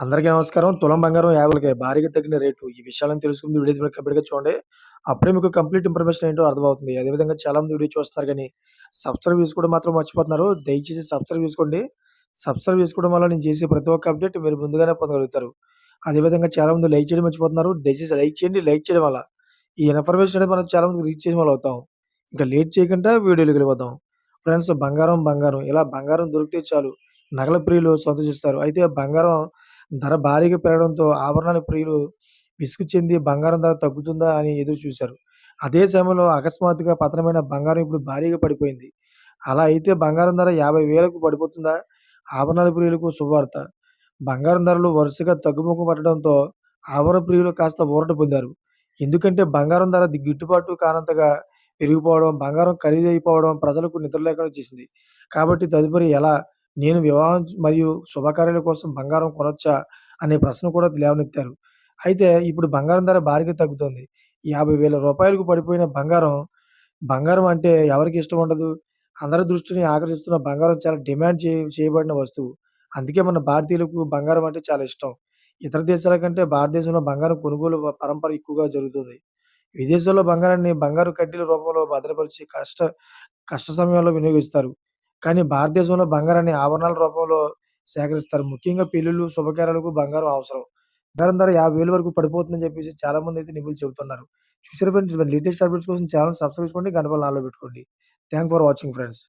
అందరికీ నమస్కారం. తులం బంగారం 50,000 భారీగా తగ్గిన రేటు. ఈ విషయాలను తెలుసుకుంది వీడియో మీరు కంప్లీట్‌గా చూడండి. అప్పుడే మీకు కంప్లీట్ ఇన్ఫర్మేషన్ ఏంటో అర్థమవుతుంది. అదేవిధంగా చాలామంది వీడియో చూస్తున్నారు గానీ, సబ్స్క్రైబ్ చేసుకోవడం మాత్రం మర్చిపోతున్నారు. దయచేసి సబ్స్క్రైబ్ చేసుకోండి. సబ్స్క్రైబ్ చేసుకోవడం వల్ల నేను చేసే ప్రతి ఒక్క అప్డేట్ మీరు ముందుగానే పొందగలుగుతారు. అదేవిధంగా చాలామంది లైక్ చేయడం మర్చిపోతున్నారు. దయచేసి లైక్ చేయండి. లైక్ చేయడం వల్ల ఈ ఇన్ఫర్మేషన్ అనేది మనం చాలా మందికి రీచ్ చేసిన వాళ్ళం అవుతాం. ఇంకా లేట్ చేయకుండా వీడియోలోకి వెళ్ళిపోదాం. ఫ్రెండ్స్ బంగారం ఇలా బంగారం దొరికితే చాలు నగల ప్రియులు సంతోషిస్తారు. అయితే బంగారం ధర భారీగా పెరగడంతో ఆభరణాల ప్రియులు విసుగు చెంది బంగారం ధర తగ్గుతుందా అని ఎదురు చూశారు. అదే సమయంలో అకస్మాత్తుగా పతనమైన బంగారం ఇప్పుడు భారీగా పడిపోయింది. అలా అయితే బంగారం ధర 50,000కు పడిపోతుందా? ఆభరణాల ప్రియులకు శుభవార్త. బంగారం ధరలు వరుసగా తగ్గుముఖం పట్టడంతో ఆభరణ ప్రియులు కాస్త ఊరట పొందారు. ఎందుకంటే బంగారం ధర గిట్టుబాటు కానంతగా పెరిగిపోవడం, బంగారం ఖరీదైపోవడం ప్రజలకు నిద్ర లేకుండా చేసింది. కాబట్టి తదుపరి ఎలా? నేను వివాహం మరియు శుభకార్యాల కోసం బంగారం కొనొచ్చా? అనే ప్రశ్న కూడా లేవనెత్తారు. అయితే ఇప్పుడు బంగారం ధర భారీగా తగ్గుతోంది. రూ. 50,000కు పడిపోయిన బంగారం అంటే ఎవరికి ఇష్టం ఉండదు? అందరి దృష్టిని ఆకర్షిస్తున్న బంగారం చాలా డిమాండ్ చేయబడిన వస్తువు. అందుకే మన భారతీయులకు బంగారం అంటే చాలా ఇష్టం. ఇతర దేశాల కంటే భారతదేశంలో బంగారం కొనుగోలు పరంపర ఎక్కువగా జరుగుతుంది. విదేశాల్లో బంగారాన్ని బంగారు కడ్డీల రూపంలో భద్రపరిచి కష్ట సమయాల్లో వినియోగిస్తారు. కానీ భారతదేశంలో బంగారాన్ని ఆభరణాల రూపంలో సేకరిస్తారు. ముఖ్యంగా పెళ్ళిళ్ళు, శుభకార్యాలకు బంగారం అవసరం. బంగారం ధర 50,000 వరకు పడిపోతుందని చెప్పేసి చాలామందైతే నిపుణులు చెబుతున్నారు. చూసారా ఫ్రెండ్స్, లేటెస్ట్ అప్డేట్స్ కోసం ఛానెల్ సబ్స్క్రైబ్ చేసుకోండి. గంట పైన ఆన్‌లో పెట్టుకోండి. Thanks for watching friends.